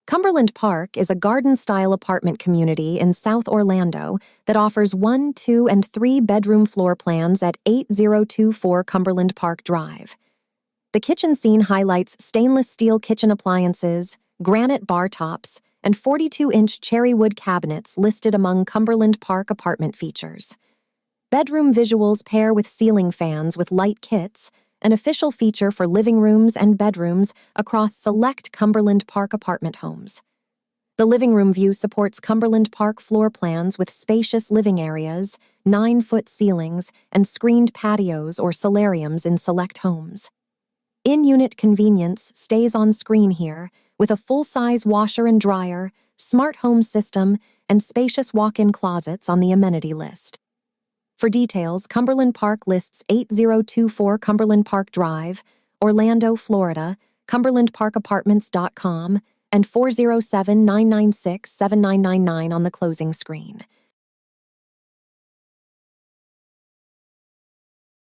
Cumberland Park is a garden-style apartment community in South Orlando that offers 1, 2, and 3-bedroom floor plans at 8024 Cumberland Park Drive. The kitchen scene highlights stainless steel kitchen appliances, granite bar tops, and 42-inch cherry wood cabinets listed among Cumberland Park apartment features. Bedroom visuals pair with ceiling fans with light kits, an official feature for living rooms and bedrooms across select Cumberland Park apartment homes. The living room view supports Cumberland Park floor plans with spacious living areas, 9-foot ceilings, and screened patios or solariums in select homes. In-unit convenience stays on screen here, with a full-size washer and dryer, smart home system, and spacious walk-in closets on the amenity list. For details, Cumberland Park lists 8024 Cumberland Park Drive, Orlando, Florida, cumberlandparkapartments.com, and 407-996-7999 on the closing screen.